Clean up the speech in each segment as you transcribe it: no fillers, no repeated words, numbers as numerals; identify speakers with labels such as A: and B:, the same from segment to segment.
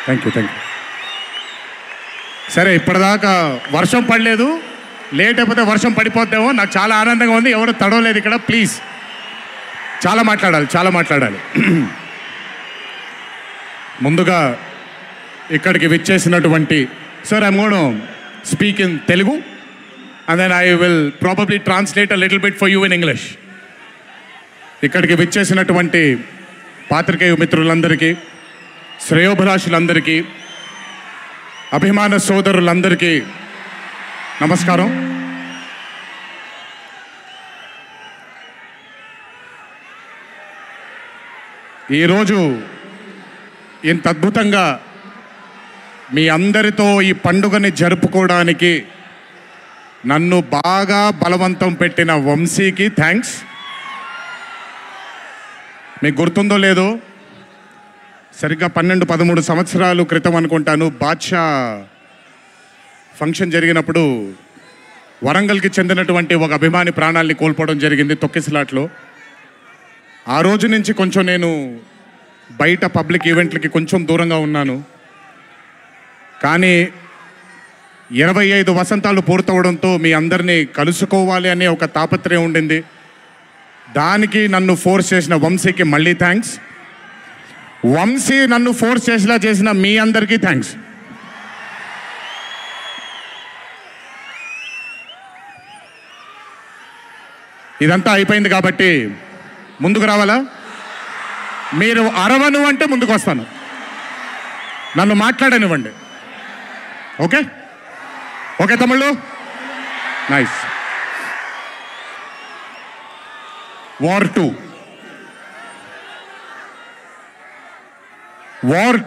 A: Thank you. సరే, ఇప్పటిదాకా వర్షం పడలేదు, లేట్ అయిపోతే వర్షం పడిపోద్దేమో. నాకు చాలా ఆనందంగా ఉంది. ఎవరు తడవలేదు ఇక్కడ. ప్లీజ్, చాలా మాట్లాడాలి. ముందుగా ఇక్కడికి విచ్చేసినటువంటి sir, I'm gonna speak in Telugu and then I will probably translate a little bit for you in English. ఇక్కడికి విచ్చేసినటువంటి పాత్రికేయ మిత్రులందరికీ, శ్రేయోభిలాషులందరికీ, అభిమాన సోదరులందరికీ నమస్కారం. ఈరోజు ఇంత అద్భుతంగా మీ అందరితో ఈ పండుగని జరుపుకోవడానికి నన్ను బాగా బలవంతం పెట్టిన వంశీకి థ్యాంక్స్. మీకు గుర్తుందో లేదో, సరిగ్గా 12-13 సంవత్సరాల క్రితం అనుకుంటాను, బాద్షా ఫంక్షన్ జరిగినప్పుడు వరంగల్కి చెందినటువంటి ఒక అభిమాని ప్రాణాలని కోల్పోవడం జరిగింది తొక్కిసలాట్లో. ఆ రోజు నుంచి కొంచెం నేను బయట పబ్లిక్ ఈవెంట్లకి కొంచెం దూరంగా ఉన్నాను. కానీ 25 వసంతాలు పూర్తవడంతో మీ అందరినీ కలుసుకోవాలి అనే ఒక తాపత్రయం ఉండింది. దానికి నన్ను ఫోర్స్ చేసిన వంశీకి మళ్ళీ థ్యాంక్స్. వంశీ నన్ను ఫోర్స్ చేసేలా చేసిన మీ అందరికీ థ్యాంక్స్. ఇదంతా అయిపోయింది కాబట్టి ముందుకు రావాలా? మీరు అరవను అంటే ముందుకు వస్తాను, నన్ను మాట్లాడనివ్వండి. ఓకే ఓకే తమ్ముళ్ళు, నైస్. వార్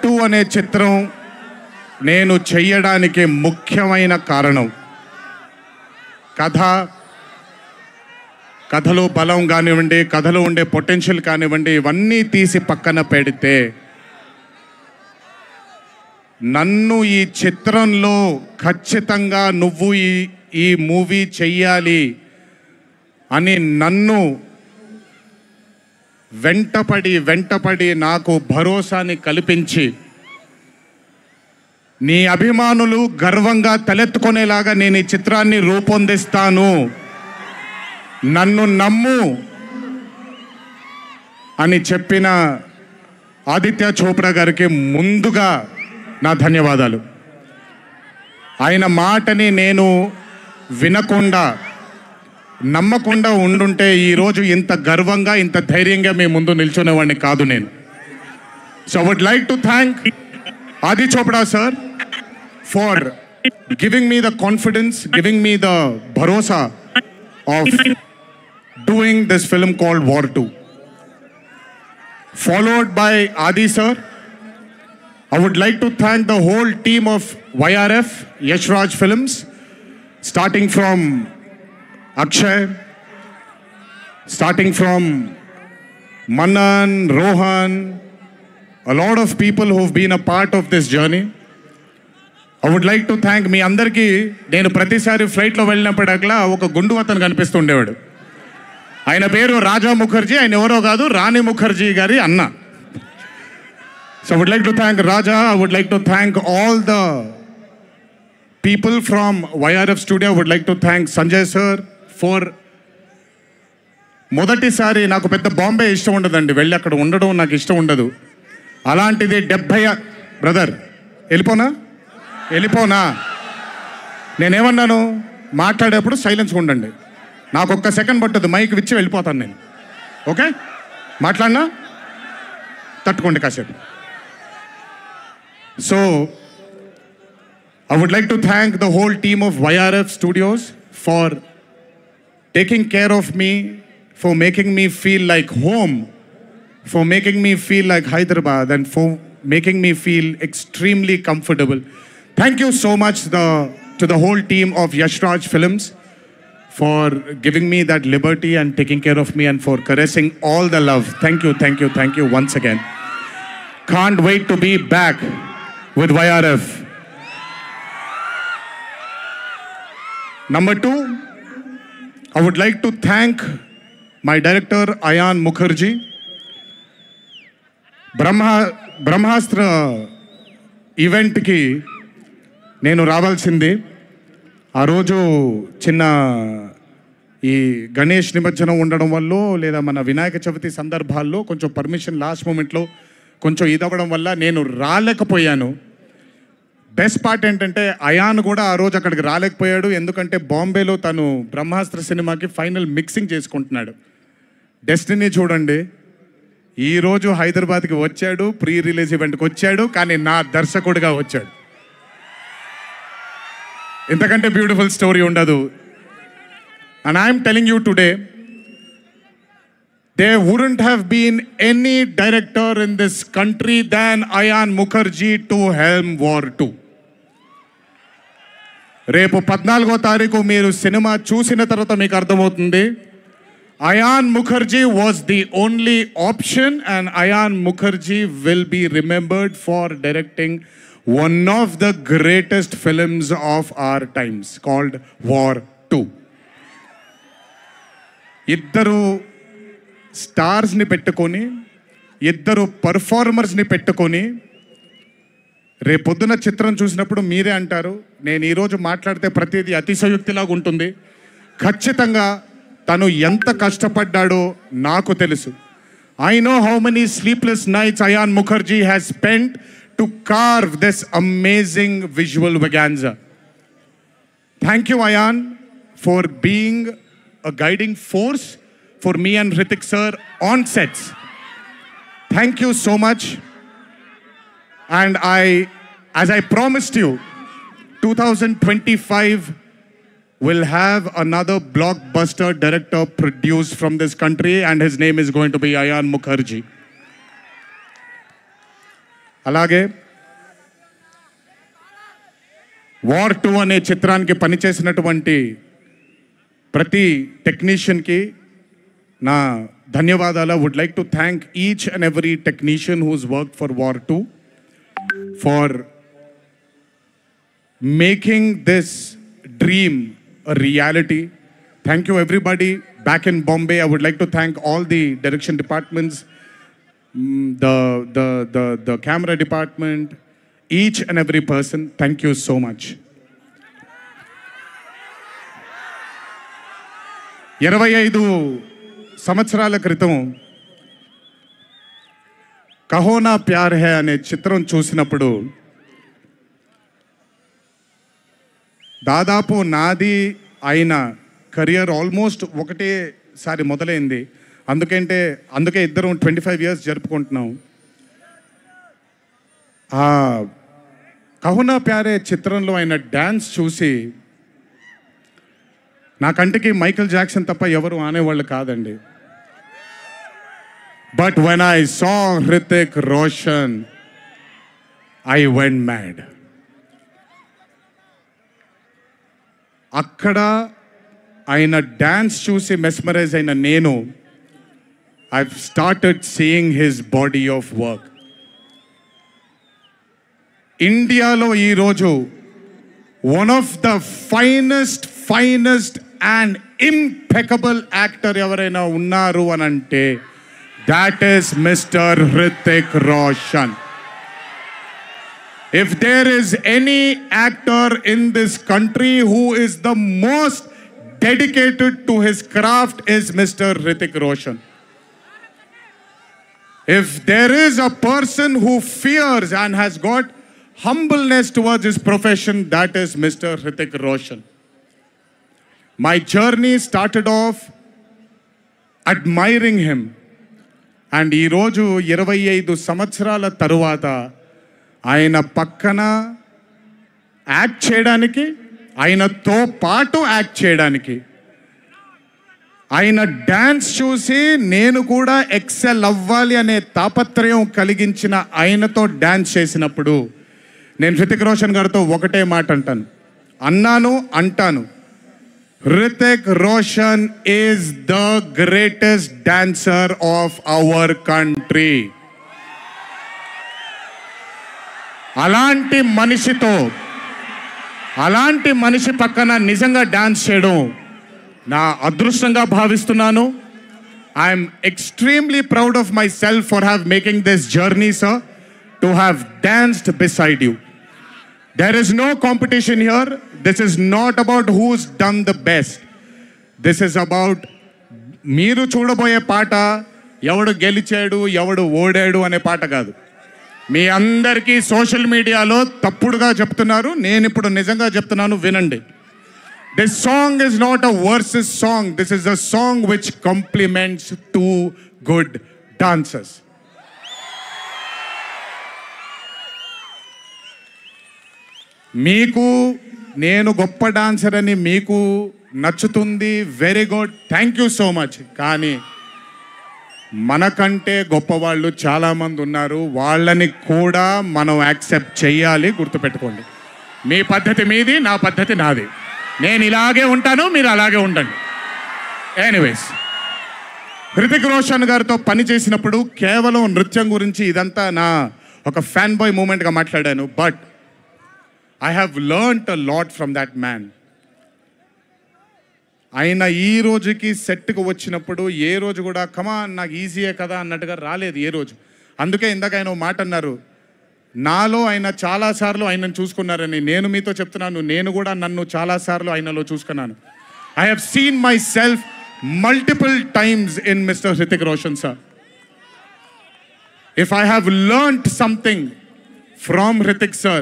A: 2 అనే చిత్రం నేను చెయ్యడానికి ముఖ్యమైన కారణం కథలో బలం కానివ్వండి, కథలో ఉండే పొటెన్షియల్ కానివ్వండి, ఇవన్నీ తీసి పక్కన పెడితే నన్ను ఈ చిత్రంలో ఖచ్చితంగా నువ్వు ఈ మూవీ చెయ్యాలి అని నన్ను వెంటపడి నాకు భరోసాని కల్పించి, నీ అభిమానులు గర్వంగా తలెత్తుకునేలాగా నేను ఈ చిత్రాన్ని రూపొందిస్తాను, నన్ను నమ్ము అని చెప్పిన ఆదిత్య చోప్రా గారికి ముందుగా నా ధన్యవాదాలు. ఆయన మాటని నేను వినకుండా నమ్మకుండా ఉండుంటే ఈరోజు ఇంత గర్వంగా ఇంత ధైర్యంగా మీ ముందు నిల్చునేవాడిని కాదు నేను. So I would like to thank Adi Chopra sir for giving me the confidence, giving me the bharosa of doing this film called War 2. Followed by Adi sir, I would like to thank the whole team of YRF, Yash Raj Films, starting from Akshay, starting from Manan, Rohan, a lot of people who've been a part of this journey. I would like to thank మీ అందరికీ. నేను ప్రతిసారి ఫ్లైట్లో వెళ్ళినప్పుడల్లా ఒక గుండు అతను కనిపిస్తుండేవాడు. ఆయన పేరు రాజా ముఖర్జీ. ఆయన ఎవరో కాదు, రాణి ముఖర్జీ గారి అన్న. So I would like to thank Raja. I would like to thank all the people from YRF studio. I would like to thank Sanjay sir for మొదటిసారి. నాకు పెద్ద బాంబే ఇష్టం ఉండదండి, వెళ్ళి అక్కడ ఉండడం నాకు ఇష్టం ఉండదు. అలాంటిది 70 బ్రదర్ వెళ్ళిపోనా నేనేమన్నాను, మాట్లాడేప్పుడు సైలెన్స్గా ఉండండి. నాకు ఒక్క సెకండ్ పట్టదు, మైక్ ఇచ్చి వెళ్ళిపోతాను నేను. ఓకే, మాట్లాడినా తట్టుకోండి కాసేపు. So I would like to thank the whole team of YRF Studios for taking care of me, for making me feel like home, for making me feel like Hyderabad, and for making me feel extremely comfortable. Thank you so much to the whole team of Yash Raj Films for giving me that liberty and taking care of me and for caressing all the love. Thank you once again. Can't wait to be back with YRF. Number 2, I would like to thank my director Ayan Mukherjee. Brahmastra ఈవెంట్కి నేను రావాల్సింది. ఆ రోజు చిన్న ఈ గణేష్ నిమజ్జనం ఉండడం వల్ల లేదా మన వినాయక చవితి సందర్భాల్లో కొంచెం పర్మిషన్ లాస్ట్ మూమెంట్లో కొంచెం ఇదవ్వడం వల్ల నేను రాలేకపోయాను. బెస్ట్ పార్ట్ ఏంటంటే అయాన్ కూడా ఆ రోజు అక్కడికి రాలేకపోయాడు. ఎందుకంటే బాంబేలో తను బ్రహ్మాస్త్ర సినిమాకి ఫైనల్ మిక్సింగ్ చేసుకుంటున్నాడు. డెస్టినీ చూడండి, ఈరోజు హైదరాబాద్కి వచ్చాడు, ప్రీ రిలీజ్ ఈవెంట్కి వచ్చాడు, కానీ నా దర్శకుడిగా వచ్చాడు. ఇంతకంటే బ్యూటిఫుల్ స్టోరీ ఉండదు. And I'm telling you today, there wouldn't have been any director in this country than Ayan Mukherjee to helm War 2. రేపు 14వ తారీఖు మీరు సినిమా చూసిన తర్వాత మీకు అర్థమవుతుంది. Ayan Mukherjee was the only option, and Ayan Mukherjee will be remembered for directing one of the greatest films of our times called War 2. ఇద్దరు స్టార్స్ని పెట్టుకొని, ఇద్దరు పర్ఫార్మర్స్ని పెట్టుకొని రేపొద్దున చిత్రం చూసినప్పుడు మీరే అంటారు, నేను ఈరోజు మాట్లాడితే ప్రతిదీ అతిశయోక్తిలాగా ఉంటుంది. ఖచ్చితంగా తను ఎంత కష్టపడ్డాడో నాకు తెలుసు. I know how many sleepless nights Ayan Mukherjee has spent to carve this amazing visual vaganza. Thank you, Ayan, for being a guiding force for me and Hrithik sir on sets. Thank you so much. And as I promised you, 2025 will have another blockbuster director produced from this country, and his name is going to be Ayan Mukherjee. అలాగే War 2 అనే చిత్రానికి పనిచేసినటువంటి ప్రతి టెక్నీషియన్కి నా ధన్యవాదాలు. Would like to thank each and every technician whose work for War 2 for making this dream a reality. Thank you everybody back in Bombay. I would like to thank all the direction departments, the camera department, each and every person. Thank you so much. 25 సంవత్సరాల క్రితం కహో నా ప్యార్ high అనే చిత్రం చూసినప్పుడు దాదాపు నాది అయిన career almost ఒకటేసారి మొదలైంది. అందుకే ఇద్దరం 25 years జరుపుకుంటున్నాం. ఆ కహో నా ప్యార్ హై చిత్రంలో ఆయన డ్యాన్స్ చూసి నా కంటికి మైకేల్ జాక్సన్ తప్ప ఎవరు ఆనేవాళ్ళు కాదండి. But when I saw Hrithik Roshan I went mad. అక్కడ ఆయన డ్యాన్స్ చూసి మెస్మరైజ్ అయిన నేను I started seeing his body of work. ఇండియాలో ఈరోజు one of the finest and impeccable actor ఎవరైనా ఉన్నారు అని అంటే that is mister Hrithik Roshan. If there is any actor in this country who is the most dedicated to his craft is Mr. Hrithik Roshan. If there is a person who fears and has got humbleness towards his profession, that is Mr. Hrithik Roshan. My journey started off admiring him. And ee roju 25 సంవత్సరాల తరువాత ఆయన పక్కన act చేయడానికి, ఆయనతో పాటు act చేయడానికి, ఆయన dance చూసి నేను కూడా ఎక్సెల్ అవ్వాలి అనే తాపత్రయం కలిగించిన ఆయనతో డ్యాన్స్ చేసినప్పుడు నేను హృతిక్ రోషన్ గారితో ఒకటే మాట అంటాను, Hrithik Roshan is the greatest dancer of our country. అలాంటి మనిషి పక్కన నిజంగా డాన్స్ చేయడం నా అదృష్టంగా భావిస్తున్నాను. I'm extremely proud of my self for have making this journey, sir, to have danced beside you. There is no competition here. This is not about who's done the best. This is about మీరు చూడబోయే పాట ఎవడు గెలిచాడు ఎవడు ఓడాడు అనే పాట కాదు. మీ అందరికీ సోషల్ మీడియాలో తప్పుడుగా చెప్తున్నారు, నేను ఇప్పుడు నిజంగా చెప్తున్నాను, వినండి. This song is not a versus song. This is a song which complements two good dancers. మీకు నేను గొప్ప డాన్సర్ అని మీకు నచ్చుతుంది, very good, thank you so much. కానీ మనకంటే గొప్పవాళ్ళు చాలామంది ఉన్నారు, వాళ్ళని కూడా మనం యాక్సెప్ట్ చేయాలి. గుర్తుపెట్టుకోండి, మీ పద్ధతి మీది, నా పద్ధతి నాది. నేను ఇలాగే ఉంటాను, మీరు అలాగే ఉండండి. ఎనీవేస్, హృతిక్ రోషన్ గారితో పని చేసినప్పుడు కేవలం నృత్యం గురించి ఇదంతా నా ఒక ఫ్యాన్ బాయ్ మూమెంట్గా మాట్లాడాను. But I have learnt a lot from that man. ఆయన ఈ రోజుకి సెట్కి వచ్చినప్పుడు ఏ రోజు కూడా కమాన్ నాకు ఈజీయే కదా అన్నట్టుగా రాలేదు ఏ రోజు. అందుకే ఇందాక ఆయన మాట అన్నారు, నాలో ఆయన చాలాసార్లు ఆయనను చూసుకున్నారని. నేను మీతో చెప్తున్నాను, నేను కూడా నన్ను చాలాసార్లు ఆయనలో చూసుకున్నాను. I have seen myself multiple times in Mr. Hrithik Roshan sir. If I have learnt something from Hrithik sir,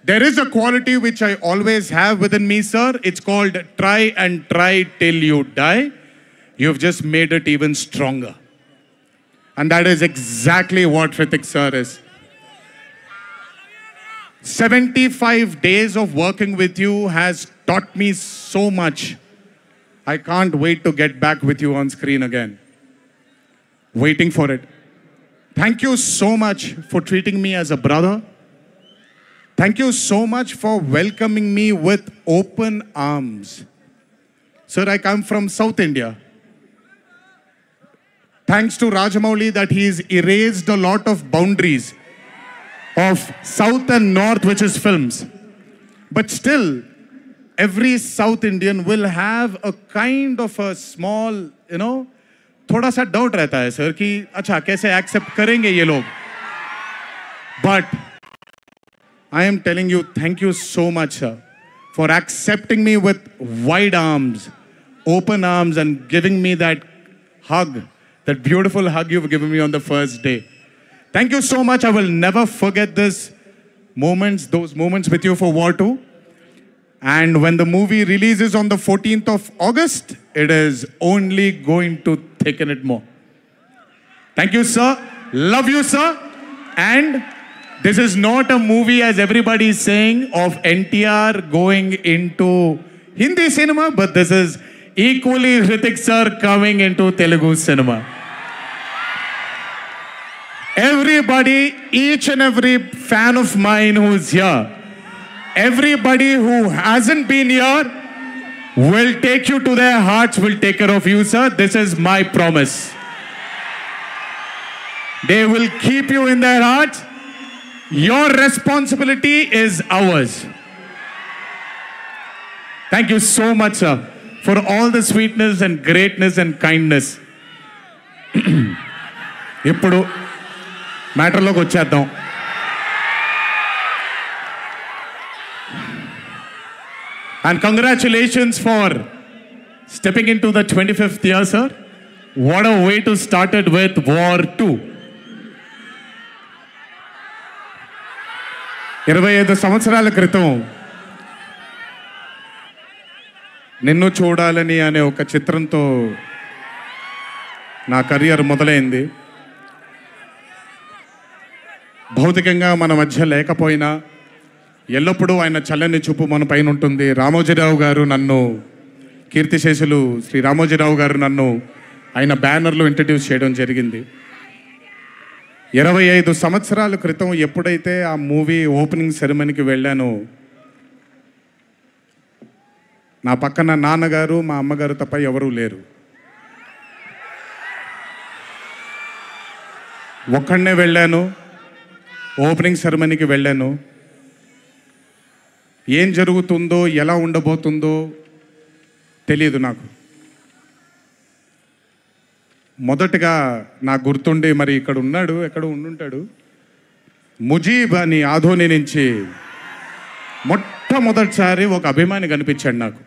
A: there is a quality which I always have within me, sir. It's called try and try till you die. You've just made it even stronger. And that is exactly what Hrithik sir is. 75 days of working with you has taught me so much. I can't wait to get back with you on screen again. Waiting for it. Thank you so much for treating me as a brother. Thank you so much for welcoming me with open arms. Sir, I come from South India. Thanks to Rajamouli that he's erased a lot of boundaries of South and North, which is films. But still, every South Indian will have a kind of a small, थोड़ा सा doubt रहता है sir कि अच्छा कैसे accept करेंगे ये लोग. But I am telling you, thank you so much, sir, for accepting me with wide arms, open arms, and giving me that hug, that beautiful hug you've given me on the first day. Thank you so much. I will never forget those moments with you for War 2. And when the movie releases on the 14th of August, it is only going to thicken it more. Thank you, sir. Love you, sir. And this is not a movie, as everybody is saying, of NTR going into Hindi cinema, but this is equally Hrithik sir coming into Telugu cinema. Everybody, each and every fan of mine who's here, everybody who hasn't been here will take you to their hearts, will take care of you, sir. This is my promise. They will keep you in their hearts. Your responsibility is ours. Thank you so much, sir, for all the sweetness and greatness and kindness. ఇప్పుడు మ్యాటర్లోకి వచ్చేద్దాం. And congratulations for stepping into the 25th year, sir. What a way to start it with War 2. 25 సంవత్సరాల క్రితం నిన్ను చూడాలని అనే ఒక చిత్రంతో నా కెరియర్ మొదలైంది. భౌతికంగా మన మధ్య లేకపోయినా ఎల్లప్పుడూ ఆయన చల్లని చూపు మన పైన ఉంటుంది. రామోజీరావు గారు నన్ను, కీర్తిశేషులు శ్రీ రామోజీరావు గారు నన్ను ఆయన బ్యానర్లో ఇంట్రడ్యూస్ చేయడం జరిగింది. 25 సంవత్సరాల క్రితం ఎప్పుడైతే ఆ మూవీ ఓపెనింగ్ సెరమనీకి వెళ్ళానో, నా పక్కన నాన్నగారు మా అమ్మగారు తప్ప ఎవరూ లేరు. ఒక్కడనే వెళ్ళాను, ఓపెనింగ్ సెరమనీకి వెళ్ళాను. ఏం జరుగుతుందో ఎలా ఉండబోతుందో తెలియదు నాకు. మొదటగా నాకు గుర్తుండి, మరి ఇక్కడ ఉన్నాడు, ఎక్కడ ఉండుంటాడు, ముజీబ్ అని ఆధోని నుంచి మొట్టమొదటిసారి ఒక అభిమాని కనిపించాడు నాకు.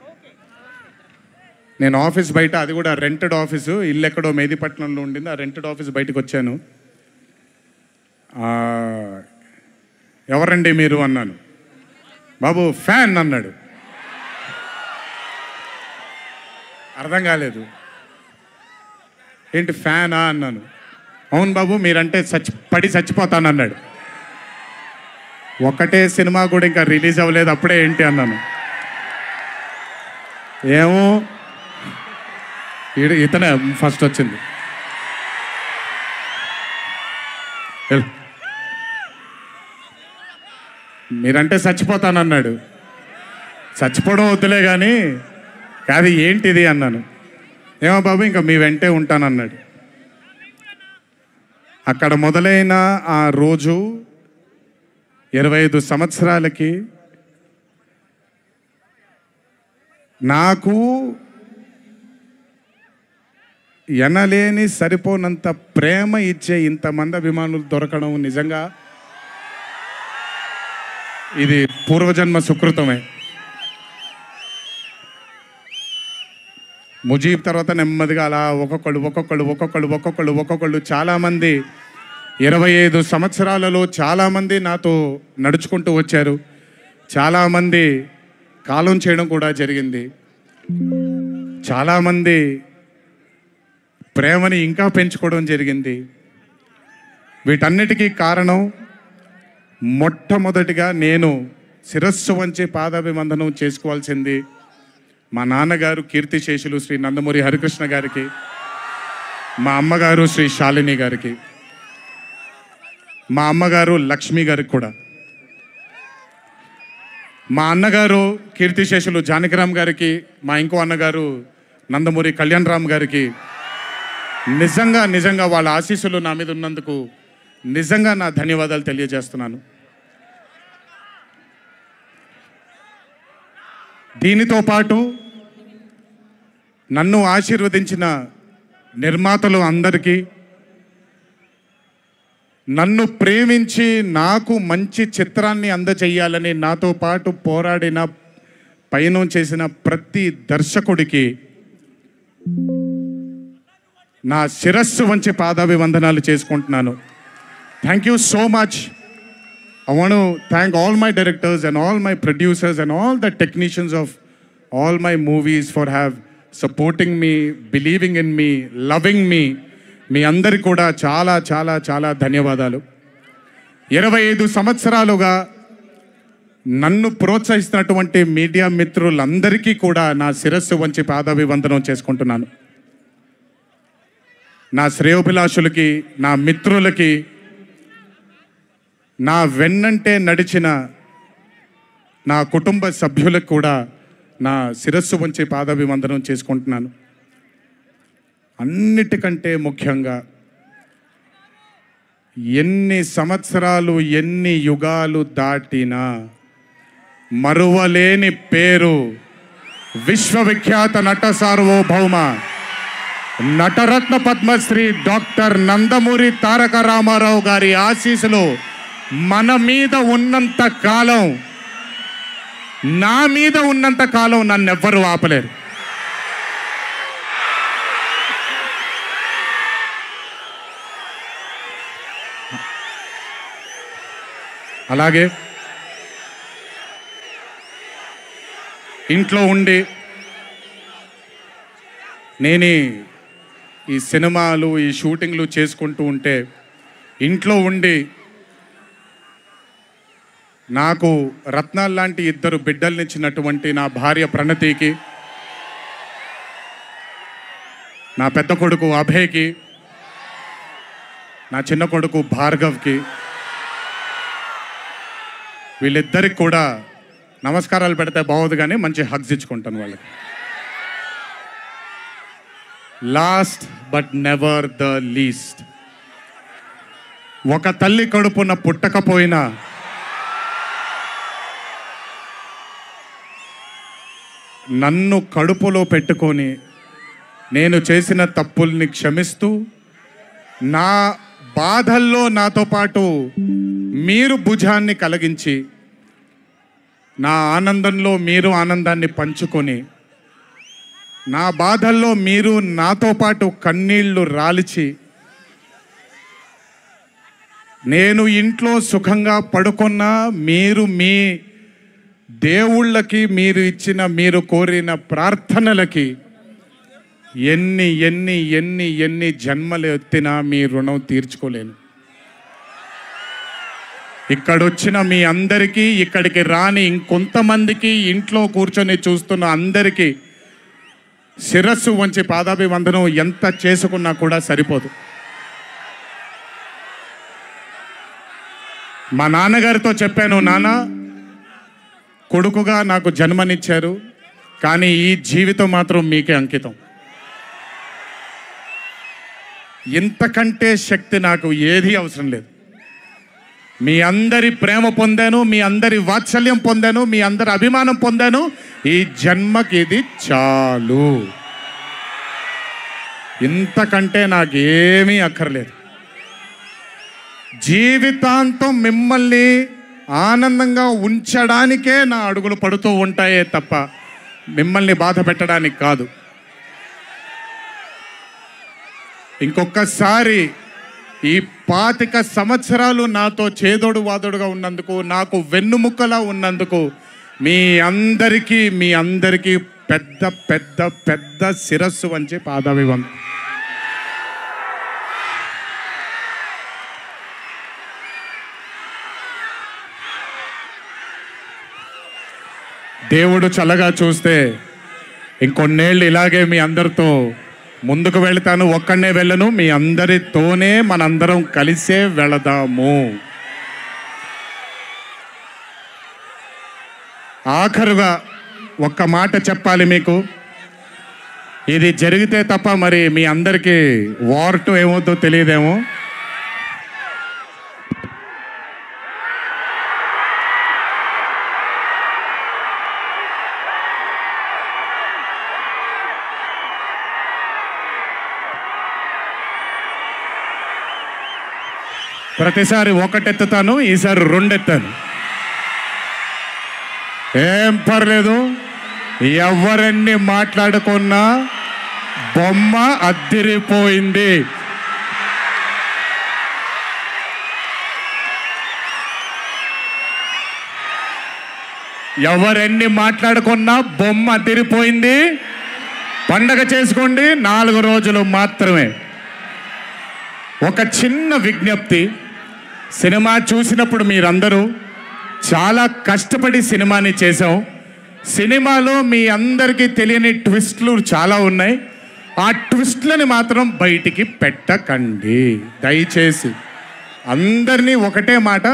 A: నేను ఆఫీస్ బయట, అది కూడా రెంటెడ్ ఆఫీసు, ఇల్లు ఎక్కడో మేదిపట్నంలో ఉండింది, ఆ రెంటెడ్ ఆఫీస్ బయటకు వచ్చాను. ఎవరండి మీరు అన్నాను. బాబు ఫ్యాన్ అన్నాడు. అర్థం కాలేదు. ఏంటి ఫ్యానా అన్నాను. అవును బాబు, మీరంటే పడి చచ్చిపోతానన్నాడు. ఒకటే సినిమా కూడా ఇంకా రిలీజ్ అవ్వలేదు, అప్పుడే ఏంటి అన్నాను. ఏమో ఇతనే ఫస్ట్ వచ్చింది. మీరంటే చచ్చిపోతానన్నాడు. చచ్చిపోవడం వద్దులే కానీ కాదు ఏంటిది అన్నాను. ఏమో బాబు ఇంకా మీ వెంటే ఉంటానన్నాడు. అక్కడ మొదలైన ఆ రోజు 25 సంవత్సరాలకి నాకు ఎనలేని సరిపోనంత ప్రేమ ఇచ్చే ఇంతమంది అభిమానులు దొరకడం నిజంగా ఇది పూర్వజన్మ సుకృతమే. ముజీబ్ తర్వాత నెమ్మదిగా అలా ఒక్కొక్కళ్ళు చాలామంది 25 సంవత్సరాలలో చాలామంది నాతో నడుచుకుంటూ వచ్చారు. చాలామంది కాలం చేయడం కూడా జరిగింది. చాలామంది ప్రేమని ఇంకా పెంచుకోవడం జరిగింది. వీటన్నిటికీ కారణం మొట్టమొదటిగా నేను శిరస్సు వంచి పాదాభివందనం చేసుకోవాల్సింది మా నాన్నగారు కీర్తిశేషులు శ్రీ నందమూరి హరికృష్ణ గారికి, మా అమ్మగారు శ్రీ శాలిని గారికి, మా అమ్మగారు లక్ష్మి గారికి కూడా, మా అన్నగారు కీర్తిశేషులు జానకిరామ్ గారికి, మా ఇంకో అన్నగారు నందమూరి కళ్యాణ్ రామ్ గారికి నిజంగా వాళ్ళ ఆశీస్సులు నా మీద ఉన్నందుకు నిజంగా నా ధన్యవాదాలు తెలియజేస్తున్నాను. దీనితో పాటు నన్ను ఆశీర్వదించిన నిర్మాతలు అందరికీ, నన్ను ప్రేమించి నాకు మంచి చిత్రాన్ని అందజేయాలని నాతో పాటు పోరాడిన పయనం చేసిన ప్రతి దర్శకుడికి నా శిరస్సు వంచి పాదాభివందనాలు చేసుకుంటున్నాను. Thank you so much. I want to thank all my directors and all my producers and all the technicians of all my movies for supporting me, believing in me, loving me. మీ అందరికి కూడా చాలా చాలా చాలా ధన్యవాదాలు. 25 సంవత్సరాలుగా నన్ను ప్రోత్సహిస్తున్నటువంటి media మిత్రులందరికీ కూడా నా శిరస్సు వంచి పాదాభివందనం చేసుకుంటున్నాను. నా శ్రేయోభిలాషులకి, నా మిత్రులకి, నా వెన్నంటే నడిచిన నా కుటుంబ సభ్యులకు కూడా నా శిరస్సు వంచి పాదాభివందనం చేసుకుంటున్నాను. అన్నిటికంటే ముఖ్యంగా ఎన్ని సంవత్సరాలు ఎన్ని యుగాలు దాటినా మరువలేని పేరు విశ్వవిఖ్యాత నట సార్వభౌమ నటరత్న పద్మశ్రీ డాక్టర్ నందమూరి తారక రామారావు గారి ఆశీస్సులు మన మీద ఉన్నంత కాలం, నా మీద ఉన్నంత కాలం నన్నెవ్వరూ ఆపలేరు. అలాగే ఇంట్లో ఉండి నేను ఈ సినిమాలు ఈ షూటింగ్లు చేసుకుంటూ ఉంటే, ఇంట్లో ఉండి నాకు రత్నాలు లాంటి 2 బిడ్డల్నిచ్చినటువంటి నా భార్య ప్రణతికి, నా పెద్ద కొడుకు అభయ్కి, నా చిన్న కొడుకు భార్గవ్కి, వీళ్ళిద్దరికి కూడా నమస్కారాలు పెడితే బాగోదు కానీ మంచి హగ్స్ ఇచ్చుకుంటాను వాళ్ళకి. Last but never the least, ఒక తల్లి కడుపున పుట్టకపోయినా నన్ను కడుపులో పెట్టుకొని నేను చేసిన తప్పుల్ని క్షమిస్తూ, నా బాధల్లో నాతో పాటు మీరు భుజాన్ని కలిగించి నా ఆనందంలో మీరు ఆనందాన్ని పంచుకొని, నా బాధల్లో మీరు నాతో పాటు కన్నీళ్లు రాల్చి, నేను ఇంట్లో సుఖంగా పడుకున్నా మీరు మీ దేవుళ్ళకి మీరు ఇచ్చిన, మీరు కోరిన ప్రార్థనలకి ఎన్ని ఎన్ని ఎన్ని ఎన్ని జన్మలు ఎత్తినా మీ రుణం తీర్చుకోలేను. ఇక్కడొచ్చిన మీ అందరికీ, ఇక్కడికి రాని ఇంకొంతమందికి, ఇంట్లో కూర్చొని చూస్తున్న అందరికీ శిరస్సు వంచి పాదాభివందనం ఎంత చేసుకున్నా కూడా సరిపోదు. మా నాన్నగారితో చెప్పాను, నాన్న కొడుకుగా నాకు జన్మనిచ్చారు, కానీ ఈ జీవితం మాత్రం మీకే అంకితం. ఇంతకంటే శక్తి నాకు ఏది అవసరం లేదు. మీ అందరి ప్రేమ పొందాను, మీ అందరి వాత్సల్యం పొందాను, మీ అందరి అభిమానం పొందాను. ఈ జన్మకి ఇది చాలు. ఇంతకంటే నాకేమీ అక్కర్లేదు. జీవితాంతం మిమ్మల్ని ఆనందంగా ఉంచడానికే నా అడుగులు పడుతూ ఉంటాయే తప్ప మిమ్మల్ని బాధ పెట్టడానికి కాదు. ఇంకొకసారి ఈ 25 సంవత్సరాలు నాతో చేదోడు వాదోడుగా ఉన్నందుకు, నాకు వెన్నుముక్కలా ఉన్నందుకు మీ అందరికీ పెద్ద పెద్ద పెద్ద శిరస్సు వంచి పాదాభివందనం. దేవుడు చల్లగా చూస్తే ఇంకొన్నేళ్ళు ఇలాగే మీ అందరితో ముందుకు వెళ్తాను. ఒక్కడనే వెళ్ళను, మీ అందరితోనే మనందరం కలిసే వెళదాము. ఆఖరుగా ఒక్క మాట చెప్పాలి మీకు. ఇది జరిగితే తప్ప మరి మీ అందరికీ వార్ 2 ఏమవుతుందో తెలియదేమో. ప్రతిసారి 1 ఎత్తుతాను, ఈసారి 2 ఎత్తాను. ఏం పర్లేదు, ఎవరన్నీ మాట్లాడుకున్నా బొమ్మ అద్దిరిపోయింది. ఎవరెన్ని మాట్లాడుకున్నా బొమ్మ అద్దిరిపోయింది. పండగ చేసుకోండి, 4 రోజులు మాత్రమే. ఒక చిన్న విజ్ఞప్తి, సినిమా చూసినప్పుడు మీరందరూ చాలా కష్టపడి సినిమాని చేసాం. సినిమాలో మీ అందరికీ తెలియని ట్విస్ట్లు చాలా ఉన్నాయి. ఆ ట్విస్ట్లని మాత్రం బయటికి పెట్టకండి దయచేసి. అందరినీ ఒకటే మాట,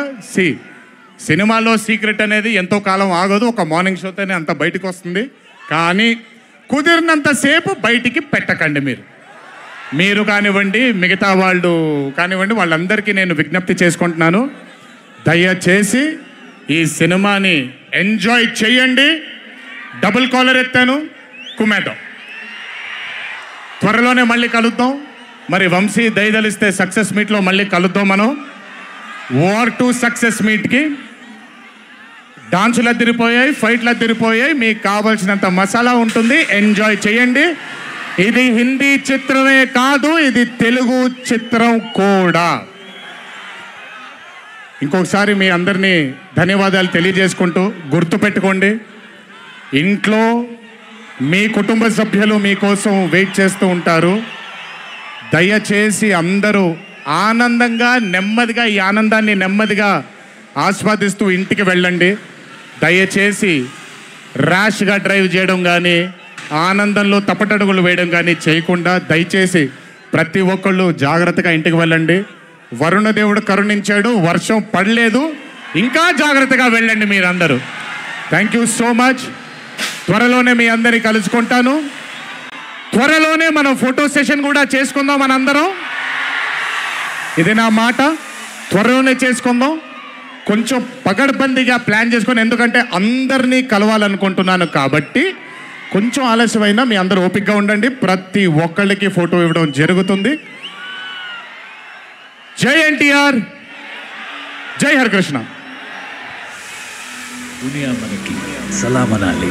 A: సినిమాలో సీక్రెట్ అనేది ఎంతో కాలం ఆగదు, ఒక మార్నింగ్ షోతోనే అంత బయటకు వస్తుంది. కానీ కుదిరినంతసేపు బయటికి పెట్టకండి. మీరు కానివ్వండి, మిగతా వాళ్ళు కానివ్వండి, వాళ్ళందరికీ నేను విజ్ఞప్తి చేసుకుంటున్నాను, దయచేసి ఈ సినిమాని ఎంజాయ్ చేయండి. డబుల్ కాలర్ ఎత్తాను, కుమ్మేద్దాం. త్వరలోనే మళ్ళీ కలుద్దాం. మరి వంశీ దయదలిస్తే సక్సెస్ మీట్లో మళ్ళీ కలుద్దాం. మనం వార్ 2 సక్సెస్ మీట్కి డాన్సులు అద్దరిపోయాయి, ఫైట్లు అద్దరిపోయాయి. మీకు కావాల్సినంత మసాలా ఉంటుంది, ఎంజాయ్ చేయండి. ఇది హిందీ చిత్రమే కాదు, ఇది తెలుగు చిత్రం కూడా. ఇంకొకసారి మీ అందరినీ ధన్యవాదాలు తెలియజేసుకుంటూ, గుర్తుపెట్టుకోండి, ఇంట్లో మీ కుటుంబ సభ్యులు మీకోసం వెయిట్ చేస్తూ ఉంటారు. దయచేసి అందరూ ఆనందంగా నెమ్మదిగా ఈ ఆనందాన్ని నెమ్మదిగా ఆస్వాదిస్తూ ఇంటికి వెళ్ళండి. దయచేసి ర్యాష్గా డ్రైవ్ చేయడం కానీ, ఆనందంలో తప్పటడుగులు వేయడం కానీ చేయకుండా దయచేసి ప్రతి ఒక్కళ్ళు జాగ్రత్తగా ఇంటికి వెళ్ళండి. వరుణదేవుడు కరుణించాడు, వర్షం పడలేదు, ఇంకా జాగ్రత్తగా వెళ్ళండి మీరందరూ. Thank you so much. త్వరలోనే మీ అందరినీ కలుసుకుంటాను. త్వరలోనే మనం ఫోటో సెషన్ కూడా చేసుకుందాం మనందరం. ఇది నా మాట, త్వరలోనే చేసుకుందాం. కొంచెం పగడ్బందీగా ప్లాన్ చేసుకొని, ఎందుకంటే అందరినీ కలవాలనుకుంటున్నాను కాబట్టి కొంచెం ఆలస్యమైనా మీ అందరూ ఓపికగా ఉండండి. ప్రతి ఒక్కళ్ళకి ఫోటో ఇవ్వడం జరుగుతుంది. జై ఎన్టీఆర్, జై హరికృష్ణ.
B: దునియా మనకి సలాం అనాలి.